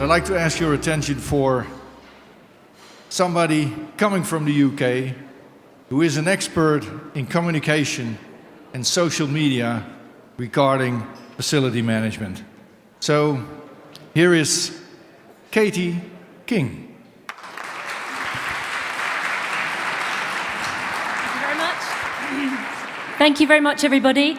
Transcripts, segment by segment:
I'd like to ask your attention for somebody coming from the UK who is an expert in communication and social media regarding facility management. So here is Katie King. Thank you very much, everybody.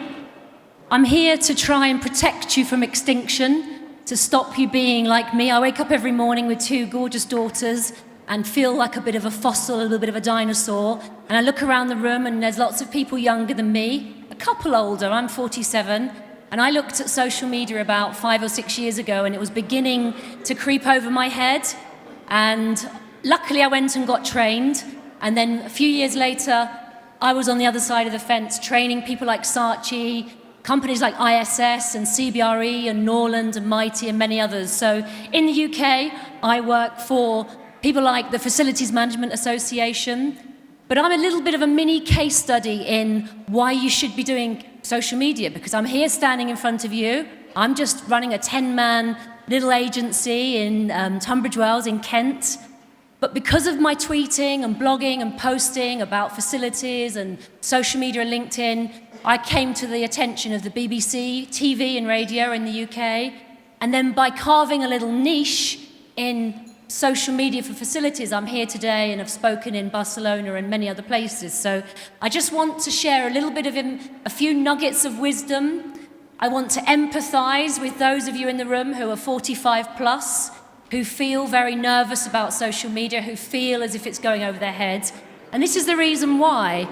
I'm here to try and protect you from extinction, to stop you being like me. I wake up every morning with two gorgeous daughters and feel like a bit of a fossil, a little bit of a dinosaur. And I look around the room and there's lots of people younger than me, a couple older, I'm 47. And I looked at social media about 5 or 6 years ago and it was beginning to creep over my head. And luckily I went and got trained. And then a few years later, I was on the other side of the fence training people like Saatchi, companies like ISS and CBRE and Norland and Mighty and many others. So in the UK, I work for people like the Facilities Management Association, but I'm a little bit of a mini case study in why you should be doing social media, because I'm here standing in front of you. I'm just running a 10-man little agency in Tunbridge Wells in Kent. But because of my tweeting and blogging and posting about facilities and social media and LinkedIn, I came to the attention of the BBC, TV and radio in the UK. And then by carving a little niche in social media for facilities, I'm here today and have spoken in Barcelona and many other places. So I just want to share a little bit of a few nuggets of wisdom. I want to empathize with those of you in the room who are 45 plus, who feel very nervous about social media, who feel as if it's going over their heads. And this is the reason why.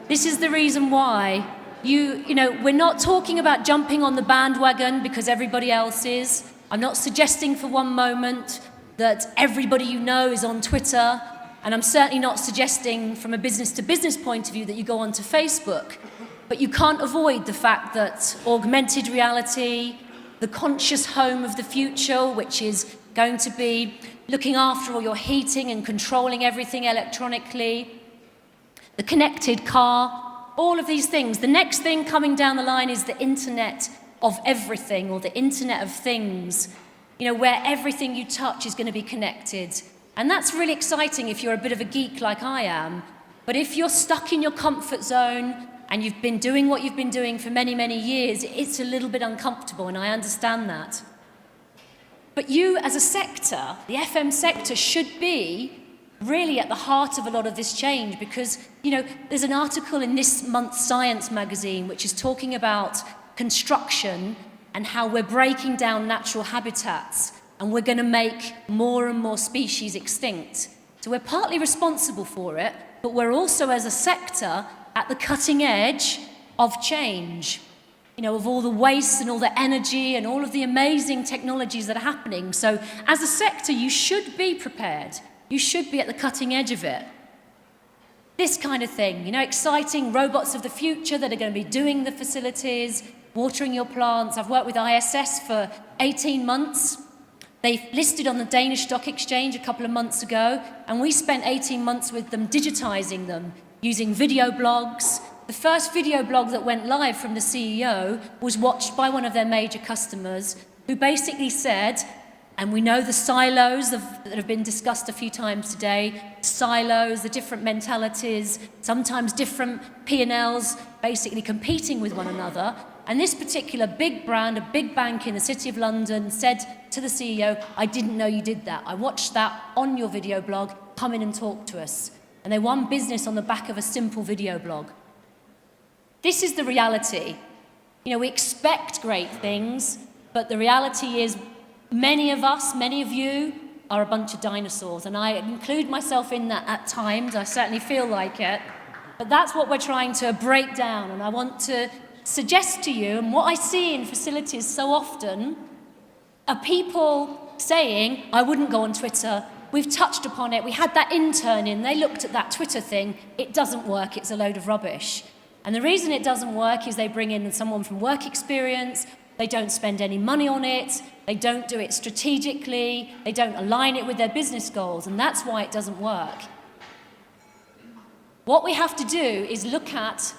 This is the reason why. You know, we're not talking about jumping on the bandwagon because everybody else is. I'm not suggesting for one moment that everybody you know is on Twitter, and I'm certainly not suggesting from a business-to-business point of view that you go onto Facebook. But you can't avoid the fact that augmented reality, the conscious home of the future, which is going to be looking after all your heating and controlling everything electronically, the connected car, all of these things. The next thing coming down the line is the Internet of Everything, or the Internet of Things, you know, where everything you touch is going to be connected. And that's really exciting if you're a bit of a geek like I am. But if you're stuck in your comfort zone and you've been doing what you've been doing for many, many years, it's a little bit uncomfortable, and I understand that. But you, as a sector, the FM sector, should be really at the heart of a lot of this change, because, you know, there's an article in this month's Science magazine which is talking about construction and how we're breaking down natural habitats and we're going to make more and more species extinct. So we're partly responsible for it, but we're also, as a sector, at the cutting edge of change. You know, of all the waste and all the energy and all of the amazing technologies that are happening. So as a sector, you should be prepared. You should be at the cutting edge of it. This kind of thing, you know, exciting robots of the future that are going to be doing the facilities, watering your plants. I've worked with ISS for 18 months. They listed on the Danish Stock Exchange a couple of months ago, and we spent 18 months with them digitizing them, using video blogs. The first video blog that went live from the CEO was watched by one of their major customers, who basically said, and we know the silos that have been discussed a few times today, silos, the different mentalities, sometimes different P&Ls basically competing with one another. And this particular big brand, a big bank in the City of London, said to the CEO, I didn't know you did that. I watched that on your video blog. Come in and talk to us. And they won business on the back of a simple video blog. This is the reality. You know, we expect great things, but the reality is many of us, many of you, are a bunch of dinosaurs, and I include myself in that at times. I certainly feel like it. But that's what we're trying to break down, and I want to suggest to you, and what I see in facilities so often, are people saying, I wouldn't go on Twitter. We've touched upon it. We had that intern in. They looked at that Twitter thing. It doesn't work. It's a load of rubbish. And the reason it doesn't work is they bring in someone from work experience, they don't spend any money on it, they don't do it strategically, they don't align it with their business goals, and that's why it doesn't work. What we have to do is look at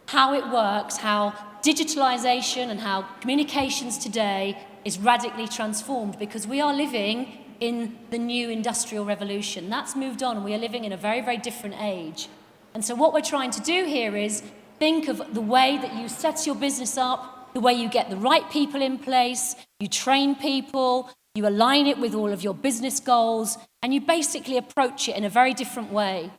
how it works, how digitalisation and how communications today is radically transformed because we are living in the new industrial revolution. That's moved on, and we are living in a very, very different age. And so what we're trying to do here is think of the way that you set your business up, the way you get the right people in place, you train people, you align it with all of your business goals, and you basically approach it in a very different way.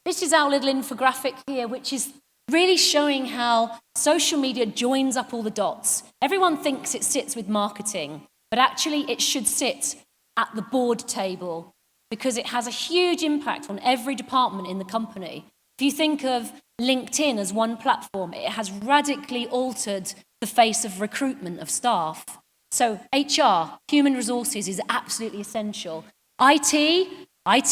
This is our little infographic here, which is really showing how social media joins up all the dots. Everyone thinks it sits with marketing, but actually it should sit at the board table because it has a huge impact on every department in the company. If you think of LinkedIn as one platform, it has radically altered the face of recruitment of staff. So HR, human resources, is absolutely essential. IT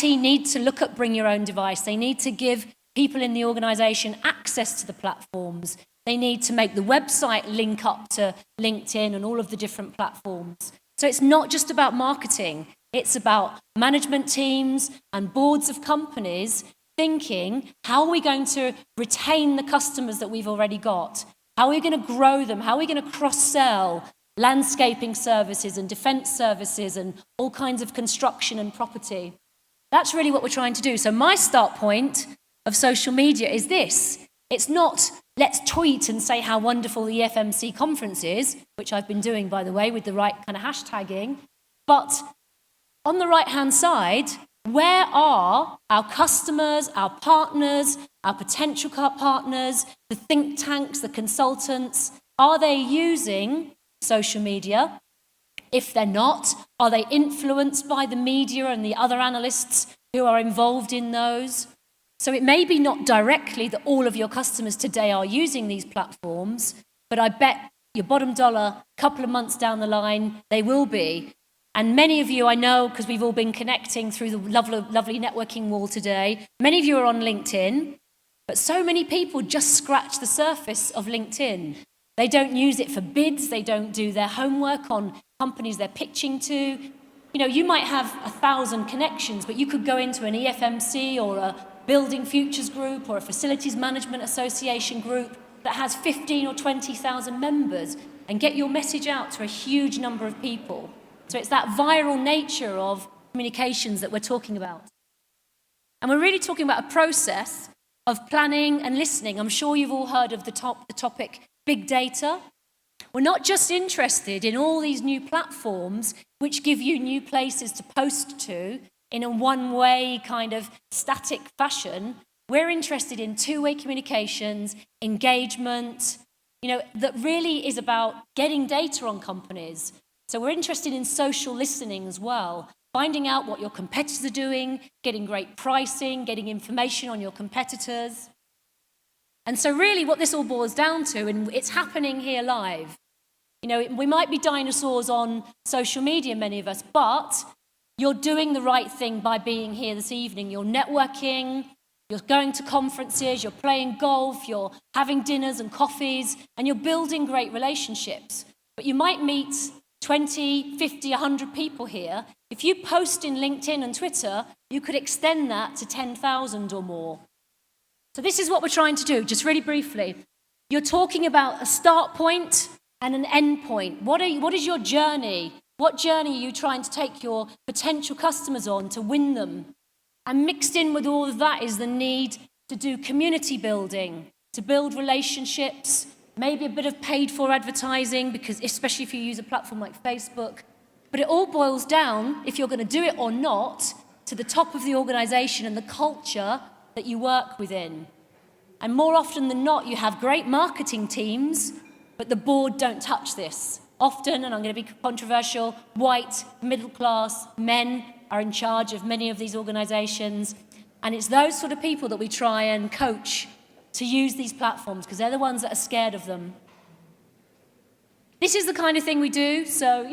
need to look at bring your own device. They need to give people in the organisation access to the platforms. They need to make the website link up to LinkedIn and all of the different platforms. So it's not just about marketing. It's about management teams and boards of companies thinking, how are we going to retain the customers that we've already got? How are we going to grow them? How are we going to cross-sell landscaping services and defence services and all kinds of construction and property? That's really what we're trying to do. So my start point of social media is this. It's not, let's tweet and say how wonderful the FMC conference is, which I've been doing, by the way, with the right kind of hashtagging. But on the right-hand side, where are our customers, our partners, our potential partners, the think tanks, the consultants? Are they using social media? If they're not, are they influenced by the media and the other analysts who are involved in those? So it may be not directly that all of your customers today are using these platforms, but I bet your bottom dollar, a couple of months down the line, they will be. And many of you, I know, because we've all been connecting through the lovely networking wall today, many of you are on LinkedIn, but so many people just scratch the surface of LinkedIn. They don't use it for bids, they don't do their homework on companies they're pitching to. You know, you might have 1,000 connections, but you could go into an EFMC or a Building Futures group or a Facilities Management Association group that has 15 or 20,000 members and get your message out to a huge number of people. So it's that viral nature of communications that we're talking about. And we're really talking about a process of planning and listening. I'm sure you've all heard of the topic big data. We're not just interested in all these new platforms which give you new places to post to in a one-way kind of static fashion. We're interested in two-way communications, engagement, that really is about getting data on companies. So we're interested in social listening as well, finding out what your competitors are doing, getting great pricing, getting information on your competitors. And so really what this all boils down to, and it's happening here live, we might be dinosaurs on social media, many of us, but you're doing the right thing by being here this evening. You're networking, you're going to conferences, you're playing golf, you're having dinners and coffees, and you're building great relationships. But you might meet 20, 50, 100 people here. If you post in LinkedIn and Twitter, you could extend that to 10,000 or more. So this is what we're trying to do, just really briefly. You're talking about a start point and an end point. What is your journey? What journey are you trying to take your potential customers on to win them? And mixed in with all of that is the need to do community building, to build relationships, maybe a bit of paid-for advertising, because especially if you use a platform like Facebook. But it all boils down, if you're going to do it or not, to the top of the organisation and the culture that you work within. And more often than not, you have great marketing teams, but the board don't touch this. Often, and I'm going to be controversial, white, middle-class men are in charge of many of these organisations. And it's those sort of people that we try and coach to use these platforms, because they're the ones that are scared of them. This is the kind of thing we do. So,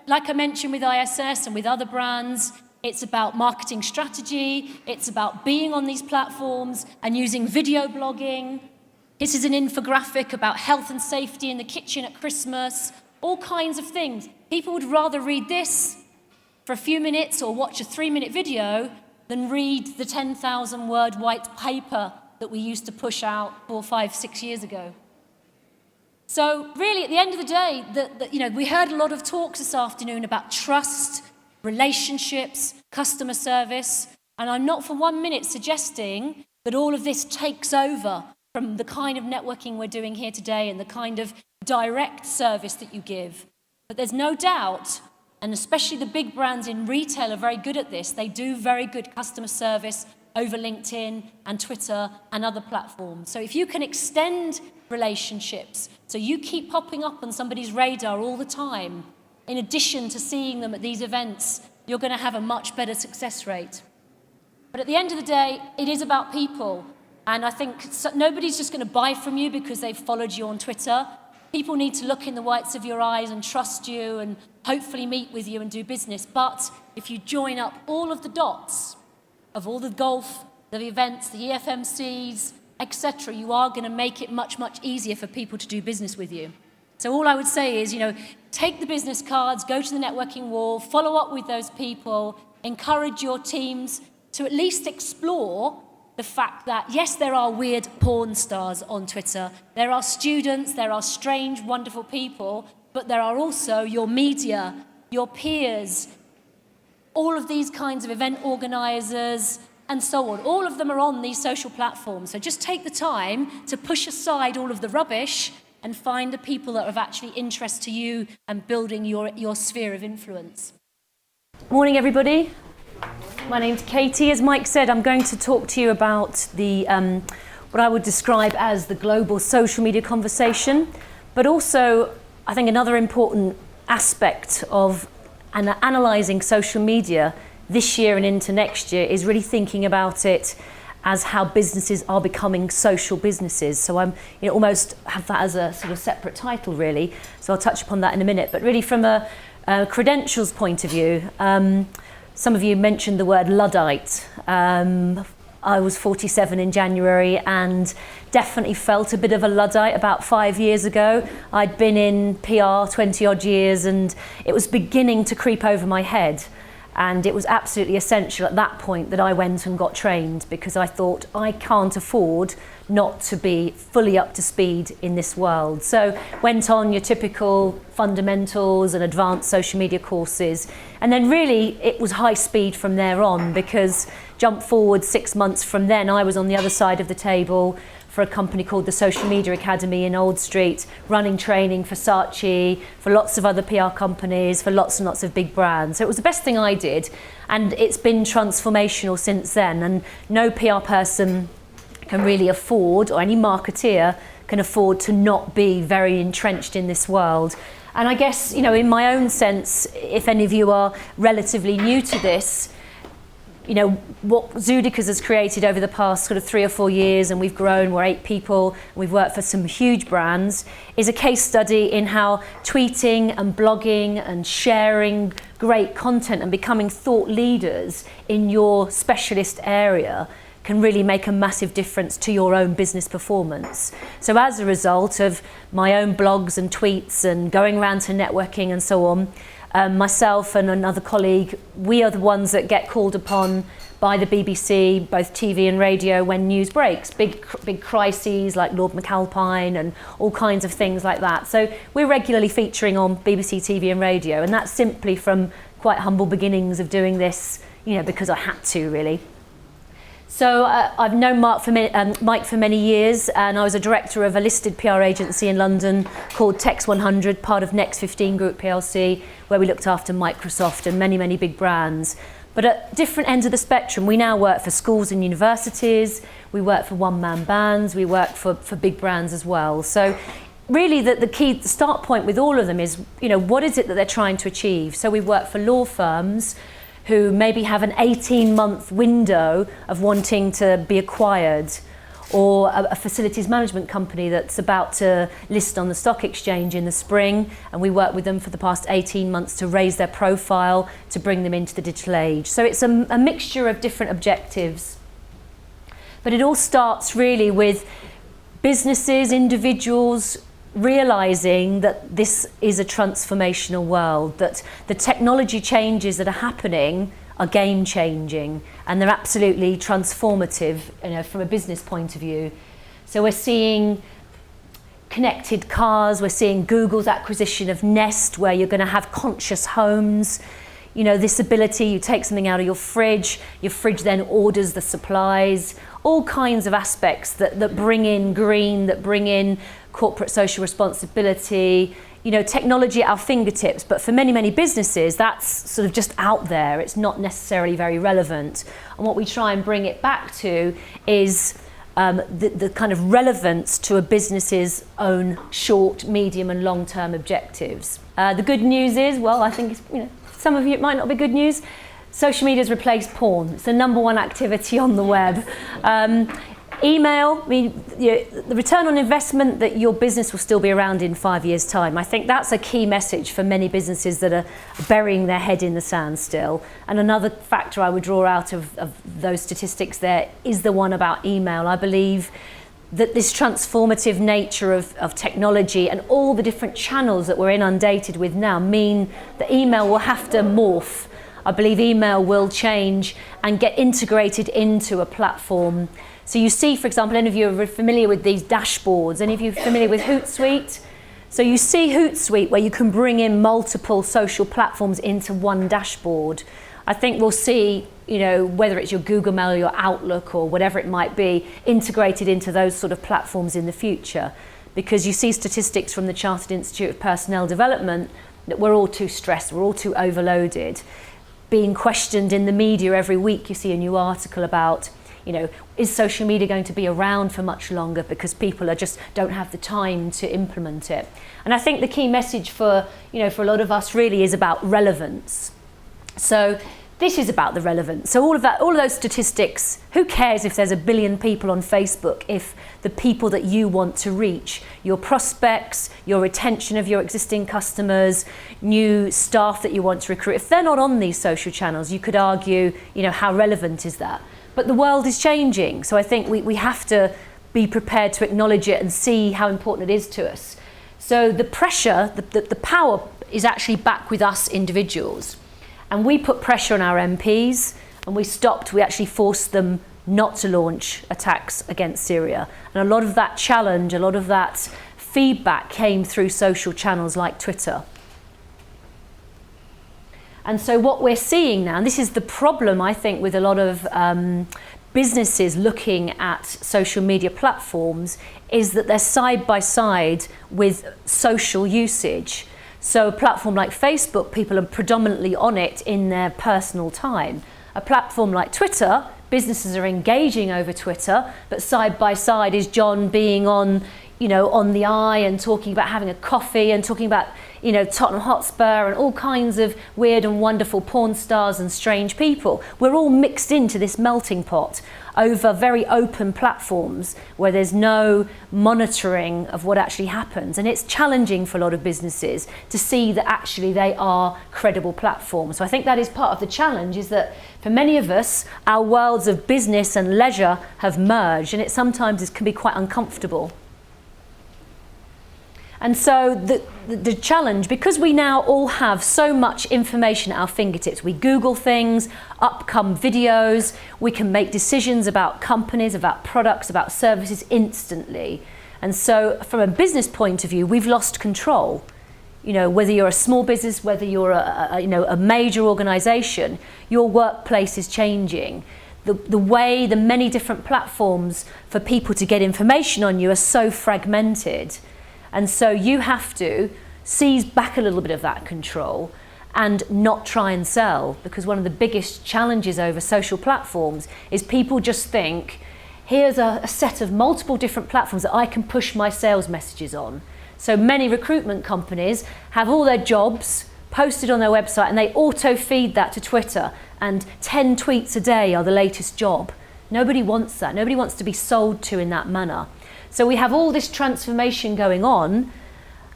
like I mentioned with ISS and with other brands, it's about marketing strategy, it's about being on these platforms and using video blogging. This is an infographic about health and safety in the kitchen at Christmas, all kinds of things. People would rather read this for a few minutes or watch a 3-minute video than read the 10,000-word white paper that we used to push out 4, 5, 6 years ago. So really, at the end of the day, we heard a lot of talks this afternoon about trust, relationships, customer service, and I'm not for 1 minute suggesting that all of this takes over from the kind of networking we're doing here today and the kind of direct service that you give. But there's no doubt, and especially the big brands in retail are very good at this, they do very good customer service over LinkedIn and Twitter and other platforms. So if you can extend relationships, so you keep popping up on somebody's radar all the time, in addition to seeing them at these events, you're going to have a much better success rate. But at the end of the day, it is about people. And I think nobody's just going to buy from you because they've followed you on Twitter. People need to look in the whites of your eyes and trust you and hopefully meet with you and do business. But if you join up all of the dots of all the golf, the events, the EFMCs, etc., you are going to make it much, much easier for people to do business with you. So all I would say is, take the business cards, go to the networking wall, follow up with those people, encourage your teams to at least explore the fact that, yes, there are weird porn stars on Twitter, there are students, there are strange, wonderful people, but there are also your media, your peers, all of these kinds of event organisers, and so on. All of them are on these social platforms. So just take the time to push aside all of the rubbish and find the people that are of actually interest to you and building your sphere of influence. Morning, everybody. My name's Katie. As Mike said, I'm going to talk to you about the what I would describe as the global social media conversation, but also I think another important aspect of analysing social media this year and into next year is really thinking about it as how businesses are becoming social businesses. So I'm almost have that as a sort of separate title, really. So I'll touch upon that in a minute. But really from a credentials point of view, some of you mentioned the word Luddite. I was 47 in January and definitely felt a bit of a Luddite about 5 years ago. I'd been in PR 20 odd years and it was beginning to creep over my head. And it was absolutely essential at that point that I went and got trained, because I thought I can't afford not to be fully up to speed in this world. So went on your typical fundamentals and advanced social media courses. And then really it was high speed from there on, because jump forward 6 months from then, I was on the other side of the table for a company called the Social Media Academy in Old Street, running training for Saatchi, for lots of other PR companies, for lots and lots of big brands. So it was the best thing I did, and it's been transformational since then. And no PR person can really afford, or any marketeer can afford, to not be very entrenched in this world. And I guess, in my own sense, if any of you are relatively new to this, what Zoodikers has created over the past sort of 3 or 4 years, and we've grown, we're 8 people, and we've worked for some huge brands, is a case study in how tweeting and blogging and sharing great content and becoming thought leaders in your specialist area can really make a massive difference to your own business performance. So as a result of my own blogs and tweets and going around to networking and so on, myself and another colleague, we are the ones that get called upon by the BBC, both TV and radio, when news breaks. Big crises like Lord McAlpine and all kinds of things like that. So we're regularly featuring on BBC TV and radio, and that's simply from quite humble beginnings of doing this, because I had to, really. So I've known Mike for many years, and I was a director of a listed PR agency in London called Tex 100, part of Next 15 Group PLC, where we looked after Microsoft and many, many big brands. But at different ends of the spectrum, we now work for schools and universities, we work for one-man bands, we work for big brands as well. So really the key start point with all of them is, what is it that they're trying to achieve? So we work for law firms who maybe have an 18-month window of wanting to be acquired, or a facilities management company that's about to list on the stock exchange in the spring, and we work with them for the past 18 months to raise their profile, to bring them into the digital age. So it's a mixture of different objectives. But it all starts really with businesses, individuals, realizing that this is a transformational world, that the technology changes that are happening are game changing, and they're absolutely transformative, from a business point of view. So we're seeing connected cars. We're seeing Google's acquisition of Nest, where you're going to have conscious homes. You know, this ability, you take something out of your fridge then orders the supplies, all kinds of aspects that bring in green, that bring in corporate social responsibility, you know, technology at our fingertips. But for many, many businesses, that's sort of just out there. It's not necessarily very relevant. And what we try and bring it back to is the kind of relevance to a business's own short, medium and long-term objectives. The good news is, well, I think it's, you know, some of you it might not be good news. Social media's replaced porn. It's the #1 activity on the web. Email, I mean, the return on investment that your business will still be around in 5 years' time. I think that's a key message for many businesses that are burying their head in the sand still. And another factor I would draw out of those statistics there is the one about email. I believe that this transformative nature of technology and all the different channels that we're inundated with now mean that email will have to morph. I believe email will change and get integrated into a platform. So you see, for example, any of you are familiar with these dashboards? Any of you familiar with Hootsuite? So you see Hootsuite, where you can bring in multiple social platforms into one dashboard. I think we'll see, you know, whether it's your Google Mail or your Outlook or whatever it might be, integrated into those sort of platforms in the future. Because you see statistics from the Chartered Institute of Personnel Development that we're all too stressed, we're all too overloaded. Being questioned in the media every week, you see a new article about, you know, is social media going to be around for much longer because people don't have the time to implement it? And I think the key message for, you know, for a lot of us really is about relevance. So this is about the relevance. So all of those statistics, who cares if there's 1 billion people on Facebook if the people that you want to reach, your prospects, your retention of your existing customers, new staff that you want to recruit, if they're not on these social channels, you could argue, you know, how relevant is that? But the world is changing, so I think we have to be prepared to acknowledge it and see how important it is to us. So the pressure, the power is actually back with us individuals. And we put pressure on our MPs, and we actually forced them not to launch attacks against Syria. And a lot of that challenge, a lot of that feedback came through social channels like Twitter. And so what we're seeing now, and this is the problem, I think, with a lot of businesses looking at social media platforms, is that they're side by side with social usage. So a platform like Facebook, people are predominantly on it in their personal time. A platform like Twitter, businesses are engaging over Twitter, but side by side is John being on, you know, on the eye and talking about having a coffee and talking about, you know, Tottenham Hotspur and all kinds of weird and wonderful porn stars and strange people. We're all mixed into this melting pot over very open platforms where there's no monitoring of what actually happens. And it's challenging for a lot of businesses to see that actually they are credible platforms. So I think that is part of the challenge, is that for many of us, our worlds of business and leisure have merged, and it sometimes can be quite uncomfortable. And so the challenge, because we now all have so much information at our fingertips, we Google things, up come videos, we can make decisions about companies, about products, about services instantly. And so from a business point of view, we've lost control. You know, whether you're a small business, whether you're a major organization, your workplace is changing. The many different platforms for people to get information on you are so fragmented. And so you have to seize back a little bit of that control and not try and sell, because one of the biggest challenges over social platforms is people just think, here's a set of multiple different platforms that I can push my sales messages on. So many recruitment companies have all their jobs posted on their website and they auto feed that to Twitter, and 10 tweets a day are the latest job. Nobody wants that. Nobody wants to be sold to in that manner. So we have all this transformation going on,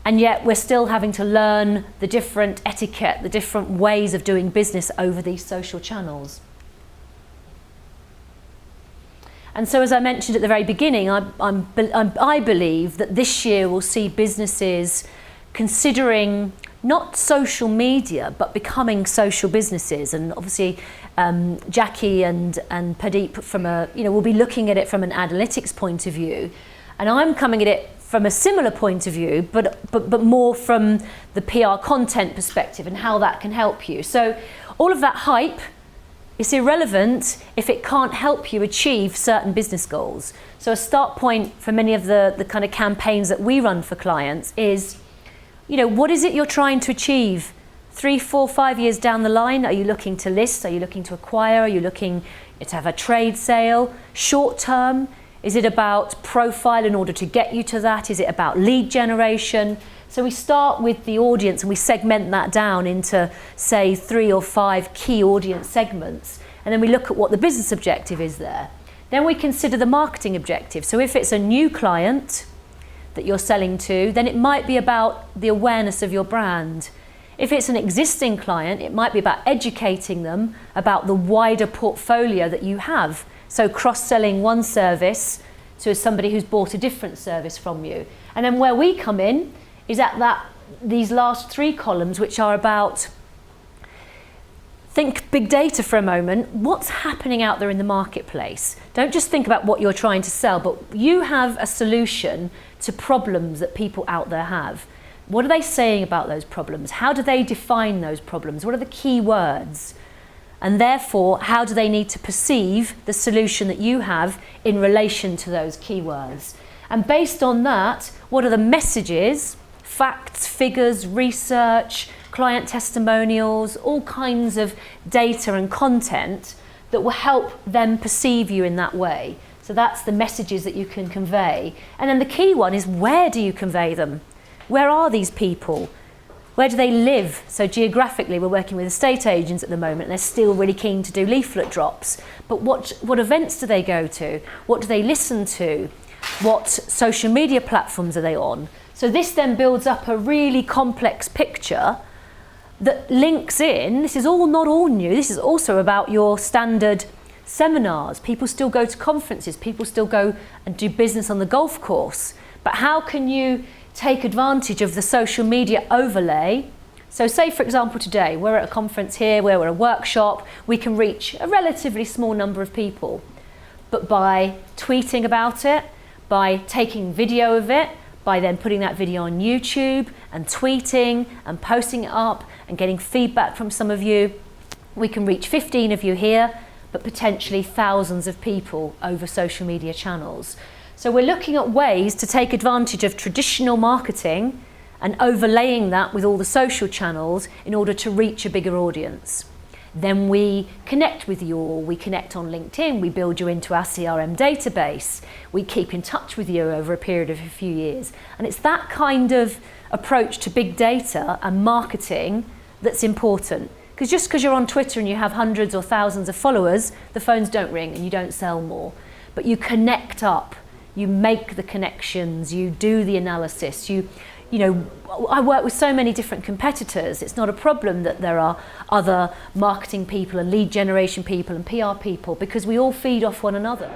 and yet we're still having to learn the different etiquette, the different ways of doing business over these social channels. And so, as I mentioned at the very beginning, I believe that this year we'll see businesses considering not social media, but becoming social businesses. And obviously, Jackie and Pradeep will be looking at it from an analytics point of view. And I'm coming at it from a similar point of view, but more from the PR content perspective and how that can help you. So all of that hype is irrelevant if it can't help you achieve certain business goals. So a start point for many of the kind of campaigns that we run for clients is, what is it you're trying to achieve? 3, 4, 5 years down the line, are you looking to list? Are you looking to acquire? Are you looking to have a trade sale? Short term, is it about profile in order to get you to that? Is it about lead generation? So we start with the audience and we segment that down into, say, 3 or 5 key audience segments. And then we look at what the business objective is there. Then we consider the marketing objective. So if it's a new client that you're selling to, then it might be about the awareness of your brand. If it's an existing client, it might be about educating them about the wider portfolio that you have. So cross-selling one service to somebody who's bought a different service from you. And then where we come in is at these last 3 columns, which are about, think big data for a moment. What's happening out there in the marketplace? Don't just think about what you're trying to sell, but you have a solution to problems that people out there have. What are they saying about those problems? How do they define those problems? What are the key words? And therefore, how do they need to perceive the solution that you have in relation to those keywords? And based on that, what are the messages, facts, figures, research, client testimonials, all kinds of data and content that will help them perceive you in that way? So that's the messages that you can convey. And then the key one is, where do you convey them? Where are these people? Where do they live? So geographically, we're working with estate agents at the moment, and they're still really keen to do leaflet drops. But what events do they go to? What do they listen to? What social media platforms are they on? So this then builds up a really complex picture that links in. This is not all new. This is also about your standard seminars. People still go to conferences. People still go and do business on the golf course. But how can you take advantage of the social media overlay? So say, for example, today we're at a conference here where we're at a workshop, we can reach a relatively small number of people. But by tweeting about it, by taking video of it, by then putting that video on YouTube and tweeting and posting it up and getting feedback from some of you, we can reach 15 of you here, but potentially thousands of people over social media channels. So we're looking at ways to take advantage of traditional marketing and overlaying that with all the social channels in order to reach a bigger audience. Then we connect with you all. We connect on LinkedIn. We build you into our CRM database. We keep in touch with you over a period of a few years. And it's that kind of approach to big data and marketing that's important. Because just because you're on Twitter and you have hundreds or thousands of followers, the phones don't ring and you don't sell more. But you connect up. You make the connections, you do the analysis, I work with so many different competitors. It's not a problem that there are other marketing people and lead generation people and PR people, because we all feed off one another.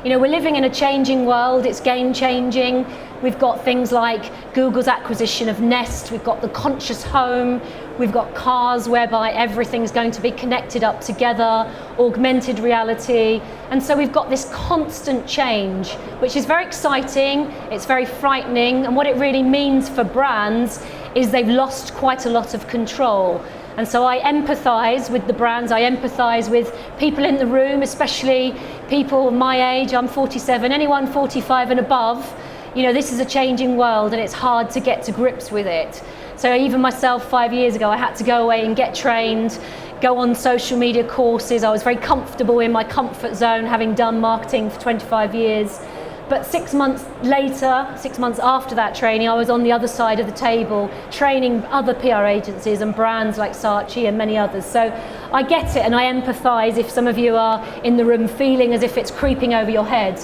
We're living in a changing world, it's game changing. We've got things like Google's acquisition of Nest, we've got the conscious home, we've got cars whereby everything's going to be connected up together, augmented reality. And so we've got this constant change, which is very exciting, it's very frightening, and what it really means for brands is they've lost quite a lot of control. And so I empathise with the brands, I empathise with people in the room, especially people my age, I'm 47, anyone 45 and above. This is a changing world and it's hard to get to grips with it. So even myself 5 years ago, I had to go away and get trained, go on social media courses. I was very comfortable in my comfort zone, having done marketing for 25 years. But 6 months later, 6 months after that training, I was on the other side of the table training other PR agencies and brands like Saatchi and many others. So I get it and I empathise if some of you are in the room feeling as if it's creeping over your head.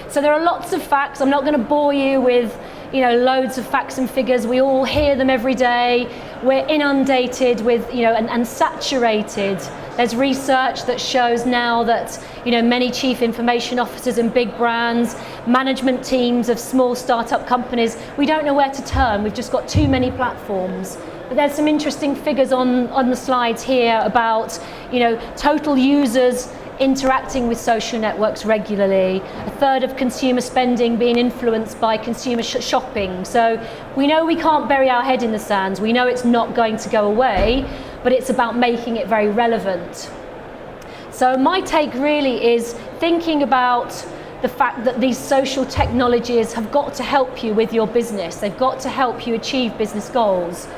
So there are lots of facts. I'm not going to bore you with loads of facts and figures. We all hear them every day. We're inundated with, and saturated. There's research that shows now that, many chief information officers in big brands, management teams of small startup companies, we don't know where to turn. We've just got too many platforms. But there's some interesting figures on the slides here about, total users interacting with social networks regularly, a third of consumer spending being influenced by consumer shopping. So we know we can't bury our head in the sands, we know it's not going to go away, but it's about making it very relevant. So my take really is thinking about the fact that these social technologies have got to help you with your business, they've got to help you achieve business goals.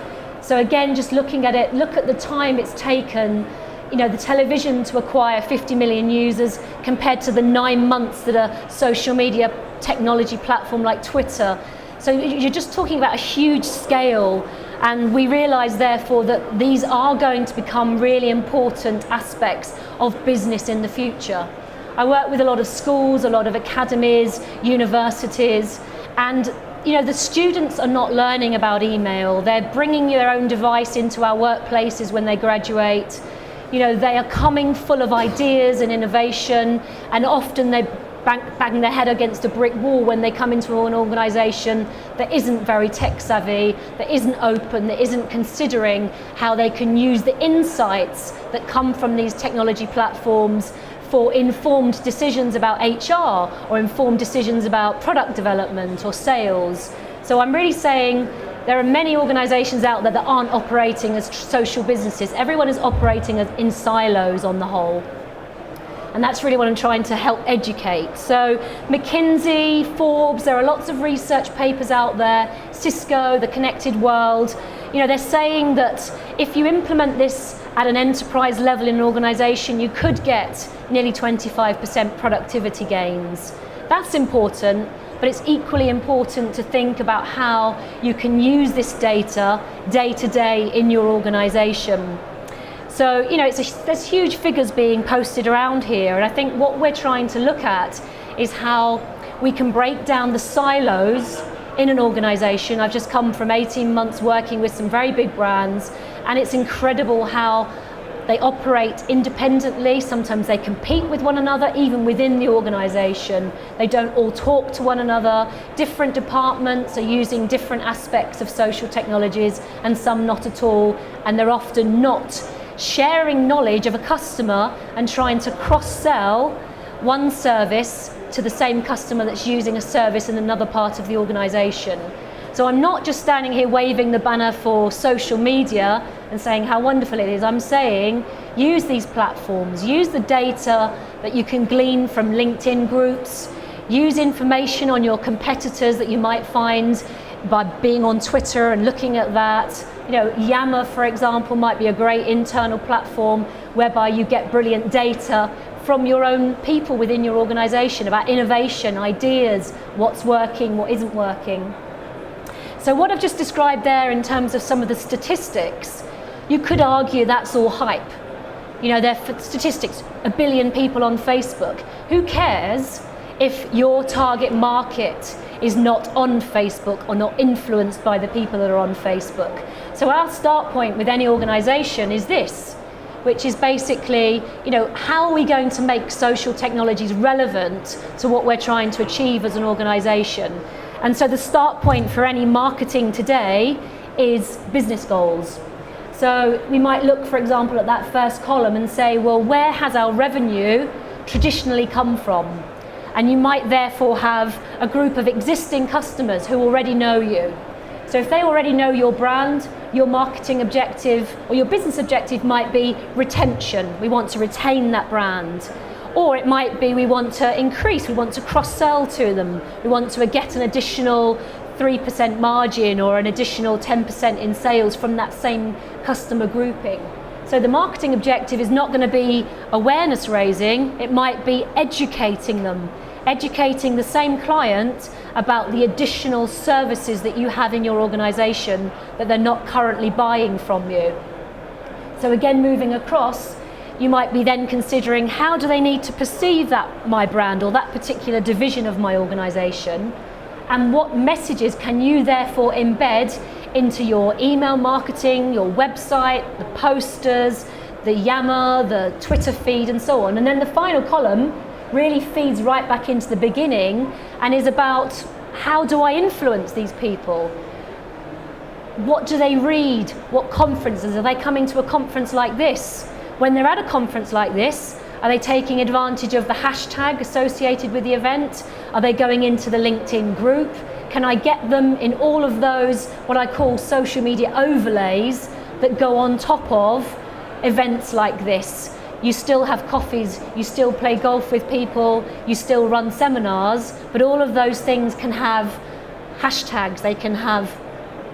So again, just looking at it, look at the time it's taken, the television to acquire 50 million users compared to the 9 months that a social media technology platform like Twitter. So you're just talking about a huge scale, and we realise therefore that these are going to become really important aspects of business in the future. I work with a lot of schools, a lot of academies, universities, and the students are not learning about email. They're bringing their own device into our workplaces when they graduate. They are coming full of ideas and innovation, and often they bang their head against a brick wall when they come into an organisation that isn't very tech savvy, that isn't open, that isn't considering how they can use the insights that come from these technology platforms for informed decisions about HR or informed decisions about product development or sales. So I'm really saying there are many organisations out there that aren't operating as social businesses. Everyone is operating in silos on the whole. And that's really what I'm trying to help educate. So McKinsey, Forbes, there are lots of research papers out there, Cisco, The Connected World. They're saying that if you implement this at an enterprise level in an organisation, you could get nearly 25% productivity gains. That's important, but it's equally important to think about how you can use this data day to day in your organisation. So, there's huge figures being posted around here, and I think what we're trying to look at is how we can break down the silos in an organisation. I've just come from 18 months working with some very big brands, and it's incredible how they operate independently. Sometimes they compete with one another, even within the organisation. They don't all talk to one another. Different departments are using different aspects of social technologies, and some not at all, and they're often not sharing knowledge of a customer and trying to cross-sell one service to the same customer that's using a service in another part of the organisation. So I'm not just standing here waving the banner for social media and saying how wonderful it is. I'm saying use these platforms, use the data that you can glean from LinkedIn groups, use information on your competitors that you might find by being on Twitter and looking at that. Yammer, for example, might be a great internal platform whereby you get brilliant data from your own people within your organisation about innovation, ideas, what's working, what isn't working. So what I've just described there in terms of some of the statistics, you could argue that's all hype. They're statistics, 1 billion people on Facebook. Who cares if your target market is not on Facebook or not influenced by the people that are on Facebook? So our start point with any organisation is this, which is basically, how are we going to make social technologies relevant to what we're trying to achieve as an organisation? And so the start point for any marketing today is business goals. So we might look, for example, at that first column and say, well, where has our revenue traditionally come from? And you might therefore have a group of existing customers who already know you. So if they already know your brand, your marketing objective or your business objective might be retention. We want to retain that brand. Or it might be we want to increase, we want to cross-sell to them. We want to get an additional 3% margin or an additional 10% in sales from that same customer grouping. So the marketing objective is not going to be awareness raising, it might be educating them, educating the same client about the additional services that you have in your organisation that they're not currently buying from you. So again, moving across, you might be then considering how do they need to perceive that my brand or that particular division of my organisation, and what messages can you therefore embed into your email marketing, your website, the posters, the Yammer, the Twitter feed and so on. And then the final column really feeds right back into the beginning and is about how do I influence these people? What do they read? What conferences? Are they coming to a conference like this? When they're at a conference like this, Are they taking advantage of the hashtag associated with the event? Are they going into the LinkedIn group? Can I get them in all of those, what I call social media overlays, that go on top of events like this? You still have coffees, you still play golf with people, you still run seminars, but all of those things can have hashtags, they can have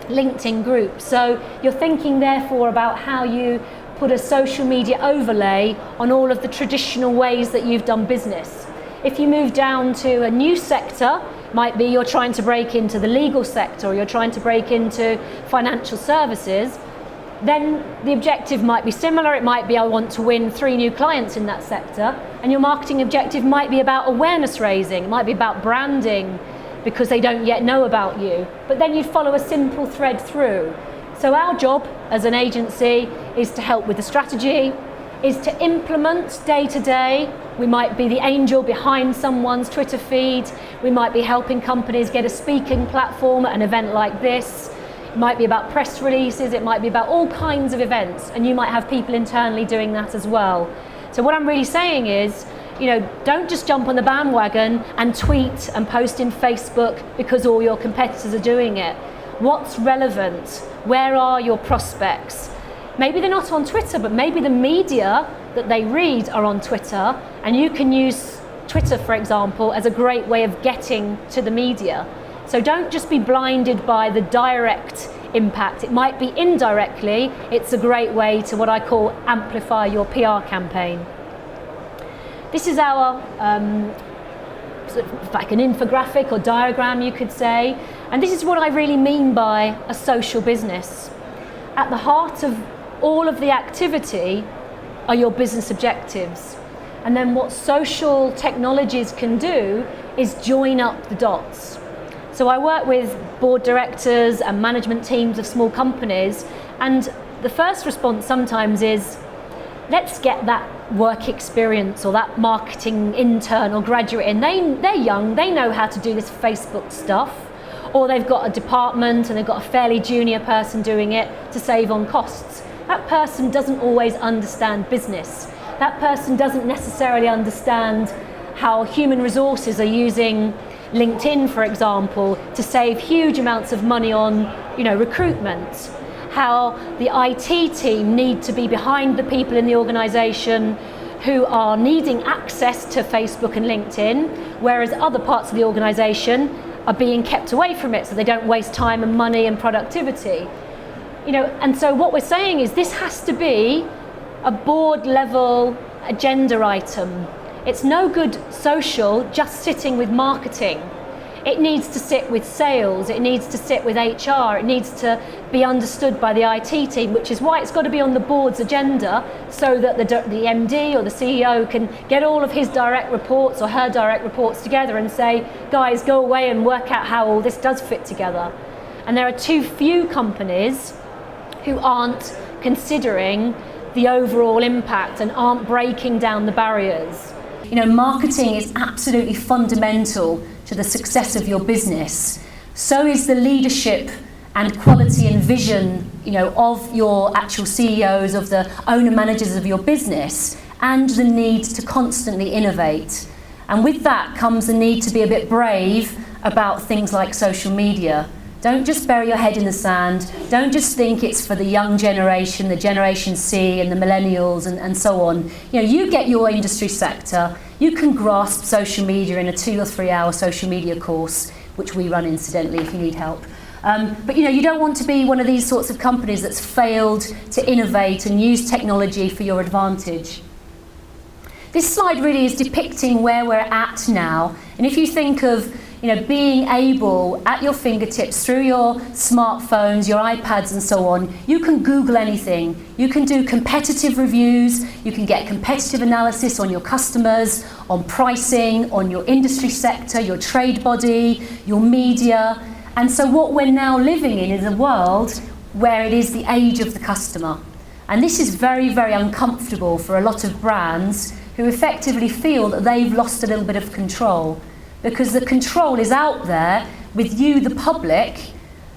LinkedIn groups. So you're thinking therefore about how you put a social media overlay on all of the traditional ways that you've done business. If you move down to a new sector, might be you're trying to break into the legal sector, or you're trying to break into financial services, then the objective might be similar. It might be, I want to win 3 new clients in that sector, and your marketing objective might be about awareness raising, it might be about branding, because they don't yet know about you. But then you follow a simple thread through. So our job as an agency is to help with the strategy, is to implement day to day. We might be the angel behind someone's Twitter feed. We might be helping companies get a speaking platform at an event like this. It might be about press releases, it might be about all kinds of events, and you might have people internally doing that as well. So what I'm really saying is, don't just jump on the bandwagon and tweet and post in Facebook because all your competitors are doing it. What's relevant? Where are your prospects? Maybe they're not on Twitter, but maybe the media that they read are on Twitter, and you can use Twitter, for example, as a great way of getting to the media. So don't just be blinded by the direct impact. It might be indirectly. It's a great way to, what I call, amplify your PR campaign. This is our, sort of like an infographic or diagram, you could say. And this is what I really mean by a social business. At the heart of all of the activity are your business objectives. And then what social technologies can do is join up the dots. So I work with board directors and management teams of small companies, and the first response sometimes is, let's get that work experience or that marketing intern or graduate in. They're young, they know how to do this Facebook stuff, or they've got a department and they've got a fairly junior person doing it to save on costs. That person doesn't always understand business. That person doesn't necessarily understand how human resources are using LinkedIn, for example, to save huge amounts of money on, recruitment. How the IT team need to be behind the people in the organisation who are needing access to Facebook and LinkedIn, whereas other parts of the organisation are being kept away from it so they don't waste time and money and productivity. And so what we're saying is this has to be a board level agenda item. It's no good social just sitting with marketing. It needs to sit with sales, it needs to sit with HR, it needs to be understood by the IT team, which is why it's got to be on the board's agenda, so that the MD or the CEO can get all of his direct reports or her direct reports together and say, guys, go away and work out how all this does fit together. And there are too few companies who aren't considering the overall impact and aren't breaking down the barriers. Marketing is absolutely fundamental to the success of your business. So is the leadership and quality and vision, of your actual CEOs, of the owner managers of your business, and the need to constantly innovate. And with that comes the need to be a bit brave about things like social media. Don't just bury your head in the sand. Don't just think it's for the young generation, the Generation C and the millennials and so on. You get your industry sector. You can grasp social media in a 2 or 3 hour social media course, which we run incidentally if you need help. But you don't want to be one of these sorts of companies that's failed to innovate and use technology for your advantage. This slide really is depicting where we're at now. And if you think of being able, at your fingertips, through your smartphones, your iPads and so on, you can Google anything. You can do competitive reviews, you can get competitive analysis on your customers, on pricing, on your industry sector, your trade body, your media. And so what we're now living in is a world where it is the age of the customer. And this is very, very uncomfortable for a lot of brands who effectively feel that they've lost a little bit of control, because the control is out there with you, the public,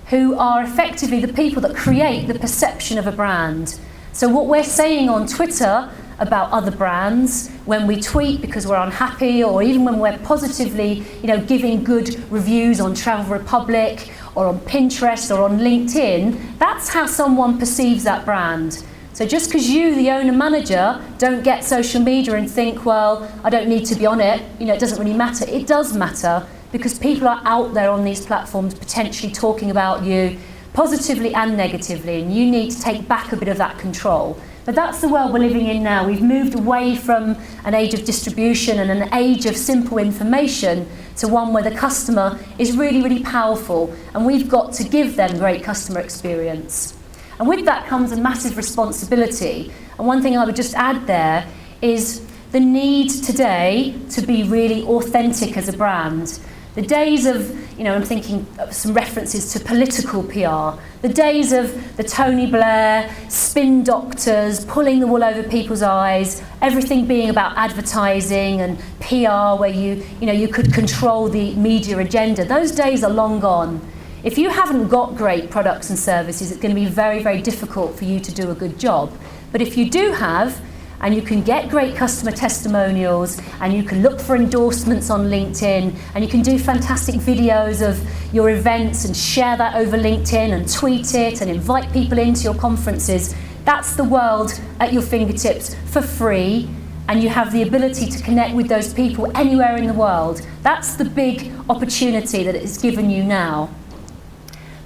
who are effectively the people that create the perception of a brand. So what we're saying on Twitter about other brands, when we tweet because we're unhappy, or even when we're positively, giving good reviews on Travel Republic or on Pinterest or on LinkedIn, that's how someone perceives that brand. So just because you, the owner manager, don't get social media and think, well, I don't need to be on it, it doesn't really matter. It does matter, because people are out there on these platforms potentially talking about you positively and negatively, and you need to take back a bit of that control. But that's the world we're living in now. We've moved away from an age of distribution and an age of simple information to one where the customer is really, really powerful, and we've got to give them great customer experience. And with that comes a massive responsibility. And one thing I would just add there is the need today to be really authentic as a brand. The days of, I'm thinking of some references to political PR, the days of the Tony Blair, spin doctors, pulling the wool over people's eyes, everything being about advertising and PR where you could control the media agenda, those days are long gone. If you haven't got great products and services, it's going to be very, very difficult for you to do a good job. But if you do have, and you can get great customer testimonials, and you can look for endorsements on LinkedIn, and you can do fantastic videos of your events and share that over LinkedIn and tweet it and invite people into your conferences. That's the world at your fingertips for free, and you have the ability to connect with those people anywhere in the world. That's the big opportunity that it's given you now.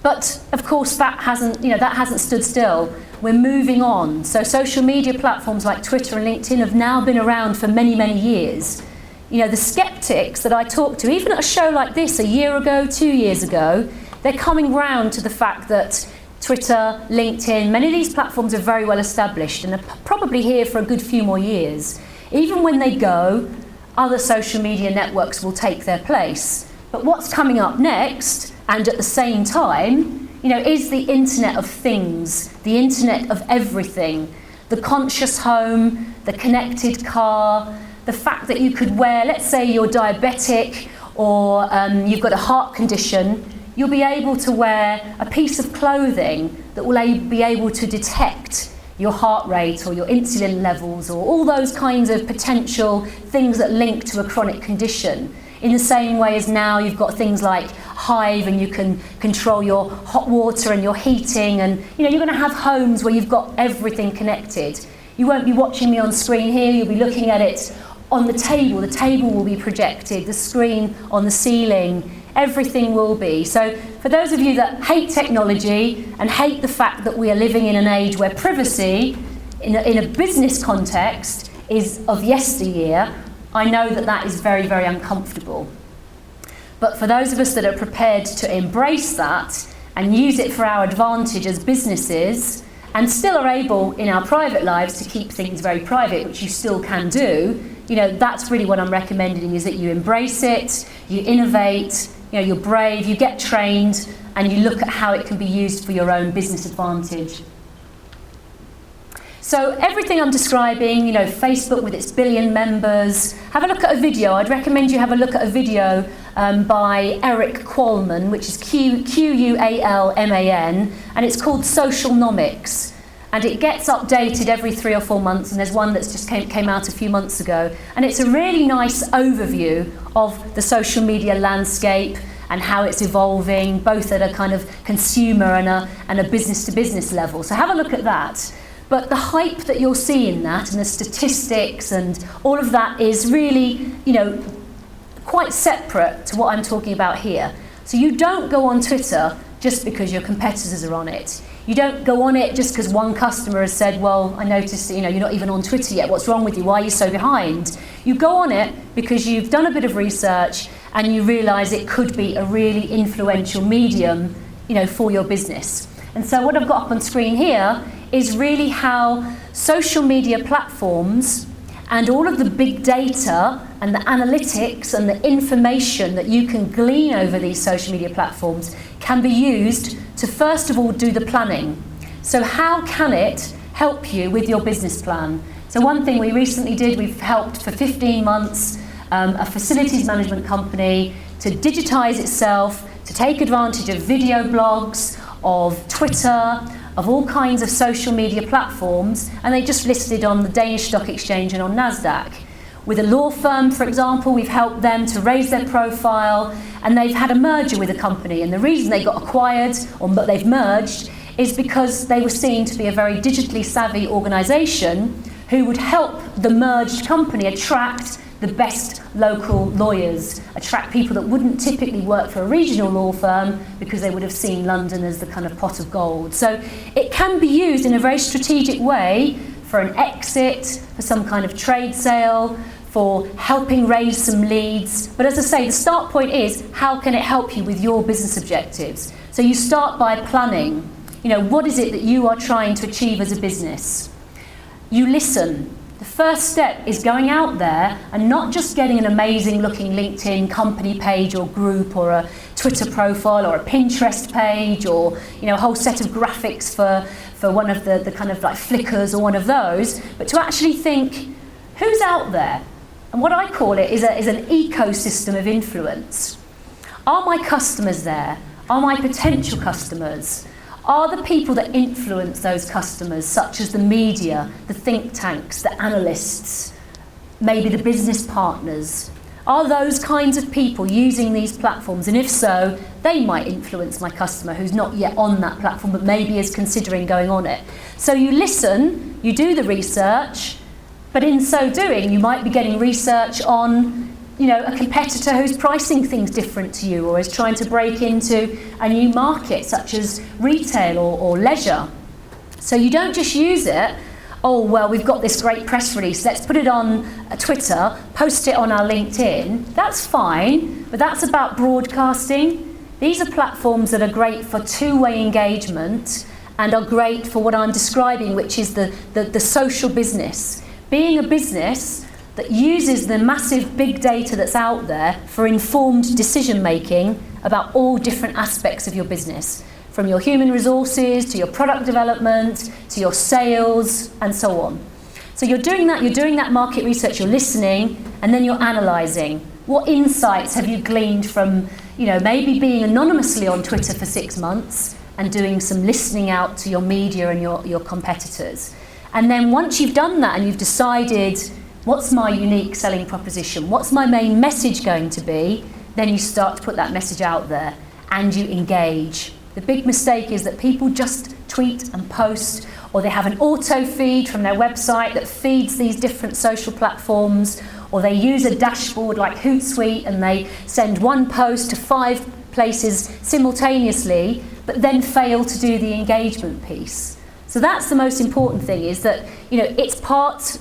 But of course that hasn't stood still. We're moving on. So social media platforms like Twitter and LinkedIn have now been around for many, many years. The skeptics that I talked to, even at a show like this a year ago, 2 years ago, they're coming round to the fact that Twitter, LinkedIn, many of these platforms are very well established and are probably here for a good few more years. Even when they go, other social media networks will take their place. But what's coming up next, and at the same time, is the Internet of Things, the Internet of everything, the conscious home, the connected car, the fact that you could wear, let's say you're diabetic or you've got a heart condition, you'll be able to wear a piece of clothing that will be able to detect your heart rate or your insulin levels or all those kinds of potential things that link to a chronic condition. In the same way as now you've got things like Hive, and you can control your hot water and your heating, and you're going to have homes where you've got everything connected. You won't be watching me on screen here, you'll be looking at it on the table. The table will be projected, the screen on the ceiling, everything will be. So for those of you that hate technology and hate the fact that we are living in an age where privacy in a business context is of yesteryear, I know that that is very, very uncomfortable. But for those of us that are prepared to embrace that and use it for our advantage as businesses, and still are able in our private lives to keep things very private, which you still can do, that's really what I'm recommending, is that you embrace it, you innovate, you're brave, you get trained, and you look at how it can be used for your own business advantage. So everything I'm describing, Facebook with its 1 billion members, have a look at a video. I'd recommend you have a look at a video by Eric Qualman, which is Qualman, and it's called Socialnomics. And it gets updated every 3 or 4 months, and there's one that's just came out a few months ago. And it's a really nice overview of the social media landscape and how it's evolving, both at a kind of consumer and a business-to-business level. So have a look at that. But the hype that you'll see in that, and the statistics and all of that, is really, quite separate to what I'm talking about here. So you don't go on Twitter just because your competitors are on it. You don't go on it just because one customer has said, well, I noticed that, you're not even on Twitter yet. What's wrong with you? Why are you so behind? You go on it because you've done a bit of research and you realise it could be a really influential medium, for your business. And so what I've got up on screen here is really how social media platforms and all of the big data and the analytics and the information that you can glean over these social media platforms can be used to, first of all, do the planning. So how can it help you with your business plan? So one thing we recently did, we've helped for 15 months a facilities management company to digitize itself, to take advantage of video blogs, of Twitter, of all kinds of social media platforms, and they just listed on the Danish Stock Exchange and on NASDAQ. With a law firm, for example, we've helped them to raise their profile, and they've had a merger with a company, and the reason they got acquired, or they've merged, is because they were seen to be a very digitally savvy organisation who would help the merged company attract the best local lawyers, attract people that wouldn't typically work for a regional law firm because they would have seen London as the kind of pot of gold. So it can be used in a very strategic way for an exit, for some kind of trade sale, for helping raise some leads. But as I say, the start point is, how can it help you with your business objectives? So you start by planning. You know, what is it that you are trying to achieve as a business? You listen. The first step is going out there and not just getting an amazing looking LinkedIn company page or group or a Twitter profile or a Pinterest page or, you know, a whole set of graphics for one of the kind of like Flickrs or one of those, but to actually think, who's out there? And what I call it is an ecosystem of influence. Are my customers there? Are my potential customers? Are the people that influence those customers, such as the media, the think tanks, the analysts, maybe the business partners, are those kinds of people using these platforms? And if so, they might influence my customer who's not yet on that platform, but maybe is considering going on it. So you listen, you do the research, but in so doing, you might be getting research on, you know, a competitor who's pricing things different to you or is trying to break into a new market, such as retail or leisure. So you don't just use it, oh, well, we've got this great press release, let's put it on Twitter, post it on our LinkedIn. That's fine, but that's about broadcasting. These are platforms that are great for two-way engagement and are great for what I'm describing, which is the social business. Being a business that uses the massive big data that's out there for informed decision making about all different aspects of your business, from your human resources to your product development to your sales and so on. So you're doing that market research, you're listening, and then you're analysing. What insights have you gleaned from, you know, maybe being anonymously on Twitter for 6 months and doing some listening out to your media and your competitors? And then once you've done that and you've decided, what's my unique selling proposition? What's my main message going to be? Then you start to put that message out there and you engage. The big mistake is that people just tweet and post, or they have an auto feed from their website that feeds these different social platforms, or they use a dashboard like Hootsuite and they send one post to 5 places simultaneously, but then fail to do the engagement piece. So that's the most important thing, is that, you know,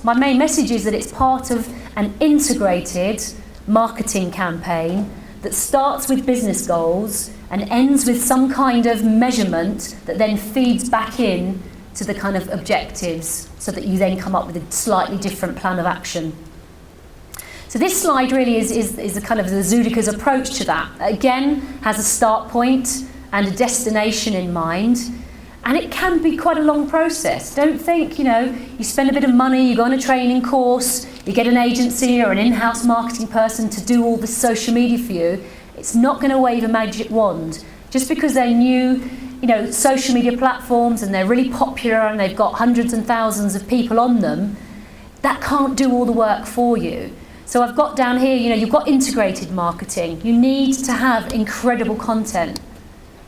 my main message is that it's part of an integrated marketing campaign that starts with business goals and ends with some kind of measurement that then feeds back in to the kind of objectives, so that you then come up with a slightly different plan of action. So this slide really is a kind of the Zudica's approach to that. Again, has a start point and a destination in mind. And it can be quite a long process. Don't think, you know, you spend a bit of money, you go on a training course, you get an agency or an in-house marketing person to do all the social media for you. It's not going to wave a magic wand. Just because they're new, you know, social media platforms and they're really popular and they've got hundreds and thousands of people on them, that can't do all the work for you. So I've got down here, you know, you've got integrated marketing. You need to have incredible content.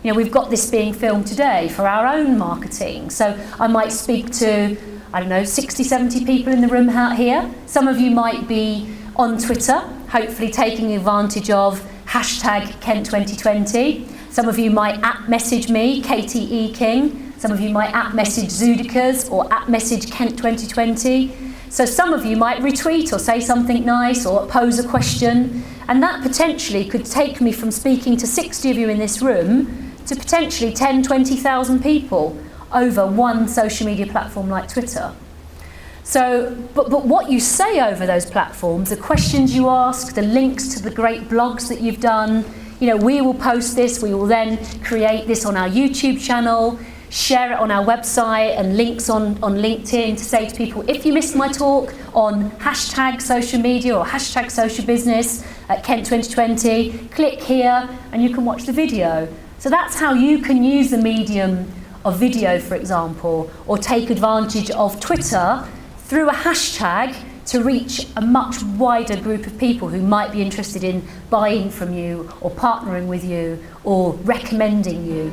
You know, we've got this being filmed today for our own marketing. So I might speak to, I don't know, 60, 70 people in the room out here. Some of you might be on Twitter, hopefully taking advantage of #Kent2020. Some of you might @message me, KTE King. Some of you might @message Zudicas or @message Kent2020. So some of you might retweet or say something nice or pose a question. And that potentially could take me from speaking to 60 of you in this room to potentially 10, 20,000 people over one social media platform like Twitter. So, but what you say over those platforms, the questions you ask, the links to the great blogs that you've done, you know, we will post this, we will then create this on our YouTube channel, share it on our website and links on LinkedIn to say to people, if you missed my talk on #social media or #social business at Kent2020, click here and you can watch the video. So that's how you can use the medium of video, for example, or take advantage of Twitter through a hashtag to reach a much wider group of people who might be interested in buying from you or partnering with you or recommending you.